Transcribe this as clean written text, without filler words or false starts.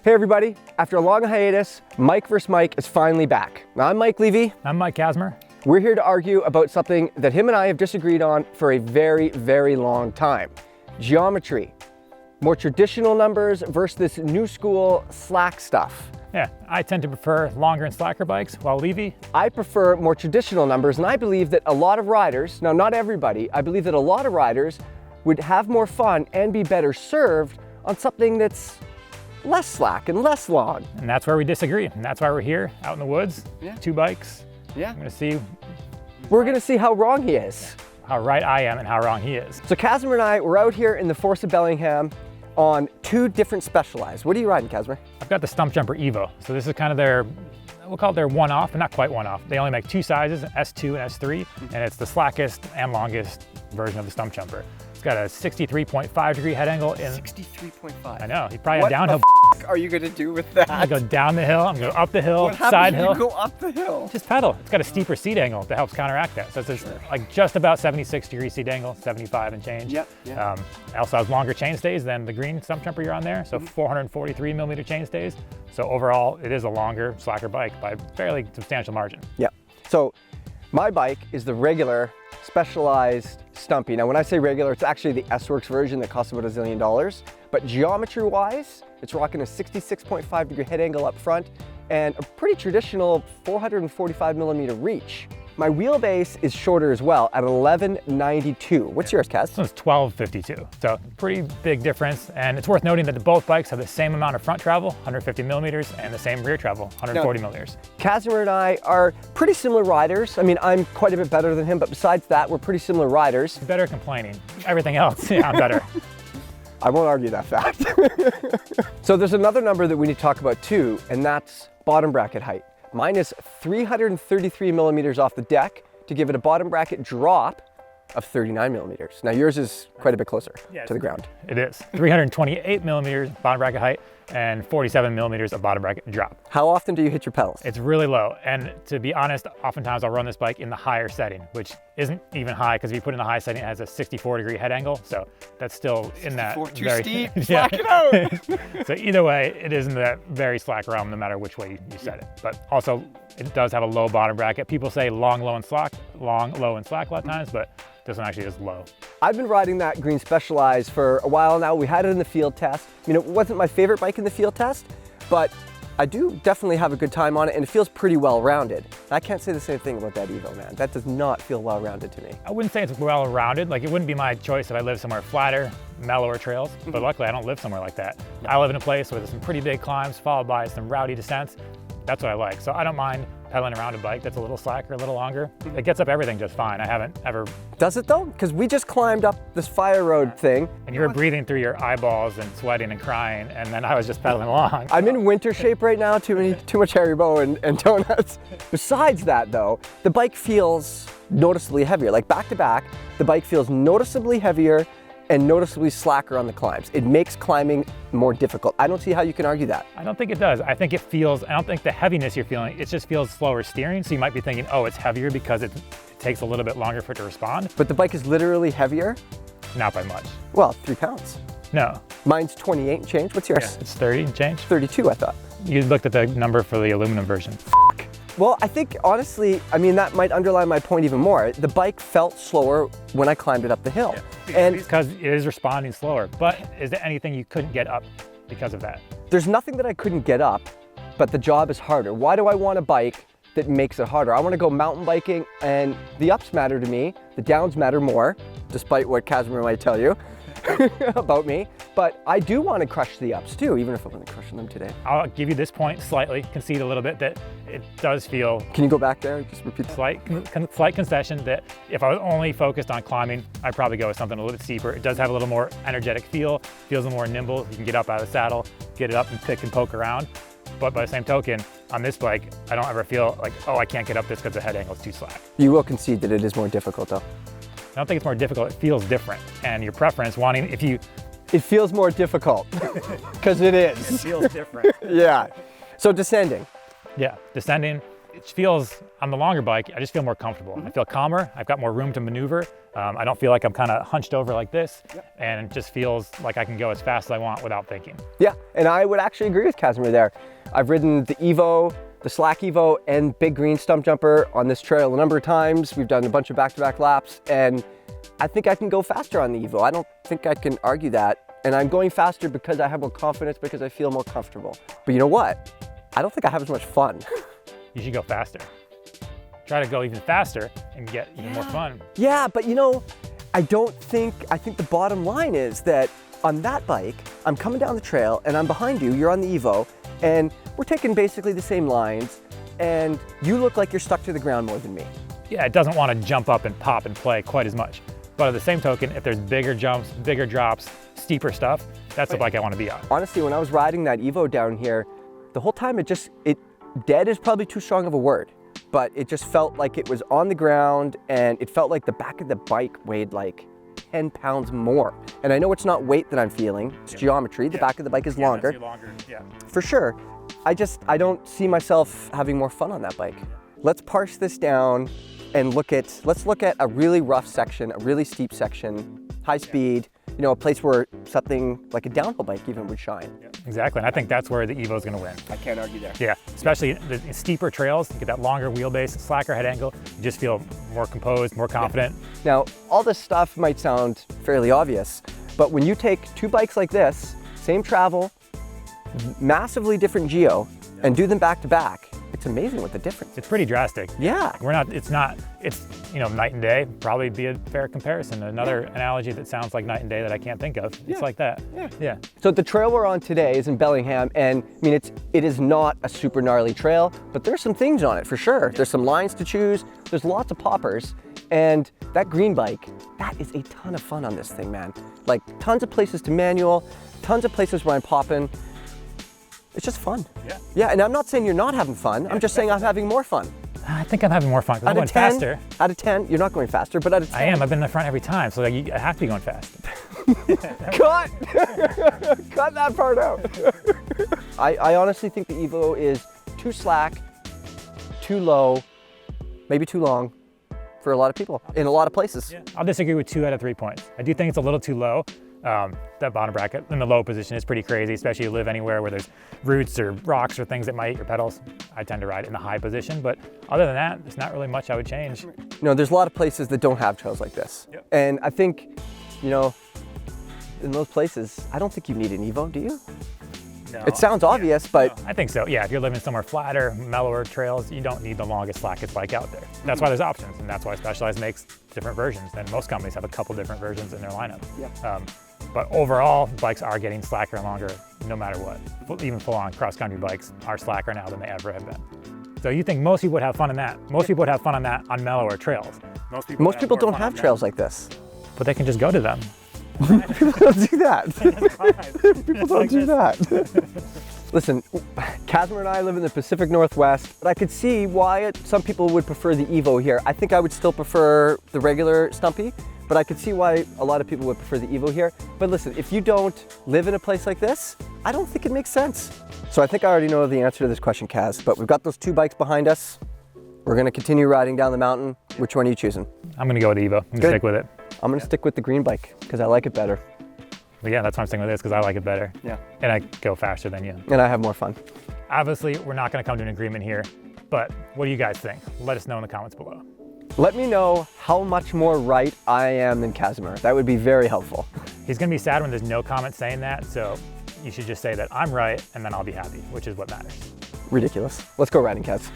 Hey everybody, after a long hiatus, Mike vs. Mike is finally back. Now, I'm Mike Levy. I'm Mike Kasmer. We're here to argue about something that him and I have disagreed on for a very, very long time. Geometry. More traditional numbers versus this new school slack stuff. Yeah, I tend to prefer longer and slacker bikes, while Levy, I prefer more traditional numbers, and I believe that a lot of riders, now not everybody, I believe that a lot of riders would have more fun and be better served on something that's less slack and less long. and that's where we disagree. And that's why we're here, out in the woods, Yeah. 2 bikes. Yeah. I'm gonna see We're gonna see how wrong he is. how right I am and how wrong he is. So Kasmer and I, we're out here in the Forest of Bellingham on 2 different Specialized. What are you riding, Kasmer? I've got the Stumpjumper EVO. So this is kind of their, we'll call it their one-off, but not quite one-off. They only make 2 sizes, S2 and S3, and it's the slackest and longest version of the Stumpjumper. It's got a 63.5 degree head angle in 63.5. I know, you probably What have downhill. the are you gonna do with that? I go down the hill, I'm going up the hill, What happens side when hill. you go up the hill? Just pedal. It's got a steeper seat angle that helps counteract that. So it's just like just about 76 degree seat angle, 75 and change. Yep, yeah. It also has longer chain stays than the green Stumpjumper you're on there. So 443 millimeter chain stays. So overall, it is a longer, slacker bike by a fairly substantial margin. Yeah. So my bike is the regular Specialized Stumpy. Now when I say regular, it's actually the S-Works version that costs about $1 zillion. But geometry-wise, it's rocking a 66.5 degree head angle up front and a pretty traditional 445 millimeter reach. My wheelbase is shorter as well at 1192. What's yours, Kaz? This one's 1252. So pretty big difference. And it's worth noting that both bikes have the same amount of front travel, 150 millimeters, and the same rear travel, 140 millimeters. Kasmer and I are pretty similar riders. I mean, I'm quite a bit better than him, but besides that, we're pretty similar riders. Better complaining. Everything else, yeah, I'm better. I won't argue that fact. So there's another number that we need to talk about too, and that's bottom bracket height. Mine is 333 millimeters off the deck to give it a bottom bracket drop of 39 millimeters. Now yours is quite a bit closer to the ground. It is. 328 millimeters bottom bracket height and 47 millimeters of bottom bracket drop. How often do you hit your pedals? It's really low. And to be honest, oftentimes I'll run this bike in the higher setting, which isn't even high because if you put it in the high setting, it has a 64 degree head angle. So that's still in that too very steep, yeah. slack it out. So either way, it is in that very slack realm, no matter which way you set it. But also it does have a low bottom bracket. People say long, low, and slack, long, low, and slack a lot of times, but this one actually is low. I've been riding that green Specialized for a while now. We had it in the field test. I mean, it wasn't my favorite bike in the field test, but I do definitely have a good time on it, and it feels pretty well-rounded. I can't say the same thing about that EVO, man. That does not feel well-rounded to me. I wouldn't say it's well-rounded. Like, it wouldn't be my choice if I lived somewhere flatter, mellower trails, but luckily I don't live somewhere like that. I live in a place where there's some pretty big climbs followed by some rowdy descents. That's what I like. So I don't mind pedaling around a bike that's a little slacker, a little longer. It gets up everything just fine. I haven't ever. Does it though? Because we just climbed up this fire road thing. And you were breathing through your eyeballs and sweating and crying, and then I was just pedaling along. I'm in winter shape right now, too much Haribo and donuts. Besides that though, the bike feels noticeably heavier. Like back to back, the bike feels noticeably heavier and noticeably slacker on the climbs. It makes climbing more difficult. I don't see how you can argue that. I don't think it does. I think it feels, I don't think the heaviness you're feeling, it just feels slower steering. So you might be thinking, oh, it's heavier because it takes a little bit longer for it to respond. But the bike is literally heavier? Not by much. Well, 3 pounds. No. Mine's 28 and change. What's yours? Yeah, it's 30 and change. 32, I thought. You looked at the number for the aluminum version. Well, I think honestly, I mean, that might underline my point even more. The bike felt slower when I climbed it up the hill. Yeah. And because it is responding slower. But is there anything you couldn't get up because of that? there's nothing that I couldn't get up, but the job is harder. Why do I want a bike that makes it harder? I want to go mountain biking, and the ups matter to me. The downs matter more, despite what Kasmer might tell you about me. But I do want to crush the ups too, even if I'm going to crush them today. I'll give you this point slightly, concede a little bit that it does feel Can you go back there and just repeat that? slight concession that if I was only focused on climbing, I'd probably go with something a little bit steeper. It does have a little more energetic feel, feels a little more nimble. You can get up out of the saddle, get it up and pick and poke around. But by the same token, on this bike, I don't ever feel like, oh, I can't get up this because the head angle is too slack. You will concede that it is more difficult though. I don't think it's more difficult, it feels different. And your preference, wanting, if you... It feels more difficult, because it is. It feels different. Yeah. So descending. Yeah, descending, it feels, on the longer bike, I just feel more comfortable. I feel calmer, I've got more room to maneuver, I don't feel like I'm kind of hunched over like this, and it just feels like I can go as fast as I want without thinking. Yeah, and I would actually agree with Casimir there. I've ridden the EVO, the Slack EVO, and Big Green Stumpjumper on this trail a number of times. We've done a bunch of back-to-back laps, and I think I can go faster on the EVO. I don't think I can argue that. And I'm going faster because I have more confidence, because I feel more comfortable. But you know what? I don't think I have as much fun. You should go faster. Try to go even faster and get even more fun. Yeah, but you know, I think the bottom line is that on that bike, I'm coming down the trail and I'm behind you, you're on the EVO, and we're taking basically the same lines, and you look like you're stuck to the ground more than me. Yeah, it doesn't want to jump up and pop and play quite as much. But at the same token, if there's bigger jumps, bigger drops, steeper stuff, that's the bike I want to be on. Honestly, when I was riding that EVO down here, the whole time dead is probably too strong of a word, but it just felt like it was on the ground, and it felt like the back of the bike weighed like 10 pounds more. And I know it's not weight that I'm feeling, it's geometry. The back of the bike is longer. For sure. I don't see myself having more fun on that bike. Let's parse this down and let's look at a really rough section, a really steep section, high speed, you know, a place where something like a downhill bike even would shine. Exactly, and I think that's where the EVO is going to win. I can't argue there. Yeah, especially the steeper trails, you get that longer wheelbase, slacker head angle, you just feel more composed, more confident. Now, all this stuff might sound fairly obvious, but when you take two bikes like this, same travel, massively different geo, and do them back to back, it's amazing what the difference. It's pretty drastic. Yeah. It's you know, night and day, probably be a fair comparison. Another analogy that sounds like night and day that I can't think of, it's like that. Yeah. So the trail we're on today is in Bellingham, and I mean, it is not a super gnarly trail, but there's some things on it for sure. There's some lines to choose, there's lots of poppers, and that green bike, that is a ton of fun on this thing, man. Like tons of places to manual, tons of places where I'm popping. It's just fun. Yeah, and I'm not saying you're not having fun. I'm just saying I'm having more fun. I think I'm having more fun because I'm going faster. Out of 10, you're not going faster, but out of 10. I am. I've been in the front every time, so I have to be going fast. Cut! Cut that part out. I honestly think the EVO is too slack, too low, maybe too long for a lot of people in a lot of places. Yeah. I'll disagree with 2 out of 3 points. I do think it's a little too low. That bottom bracket in the low position is pretty crazy, especially if you live anywhere where there's roots or rocks or things that might eat your pedals. I tend to ride in the high position, but other than that, there's not really much I would change. You know, there's a lot of places that don't have trails like this. And I think, you know, in those places, I don't think you need an EVO, do you? No, it sounds obvious, but... No, I think so, yeah. If you're living somewhere flatter, mellower trails, you don't need the longest, slackest bike out there. That's why there's options, and that's why Specialized makes different versions, and most companies have a couple different versions in their lineup. But overall, bikes are getting slacker and longer no matter what. Even full-on cross-country bikes are slacker now than they ever have been. So you think most people would have fun in that. Most people would have fun on that on mellower trails. Most people don't have trails like this. But they can just go to them. People don't do that. People don't do that. Listen, Casimir and I live in the Pacific Northwest, but I could see why some people would prefer the EVO here. I think I would still prefer the regular Stumpy, but I could see why a lot of people would prefer the EVO here. But listen, if you don't live in a place like this, I don't think it makes sense. So I think I already know the answer to this question, Kaz, but we've got those two bikes behind us. We're gonna continue riding down the mountain. Which one are you choosing? I'm gonna go with EVO. I'm gonna stick with it. I'm gonna stick with the green bike because I like it better. But yeah, that's why I'm sticking with this, because I like it better. Yeah. And I go faster than you. And I have more fun. Obviously, we're not gonna come to an agreement here, but what do you guys think? Let us know in the comments below. Let me know how much more right I am than Casimir. That would be very helpful. He's gonna be sad when there's no comment saying that, so you should just say that I'm right, and then I'll be happy, which is what matters. Ridiculous. Let's go riding, Kaz.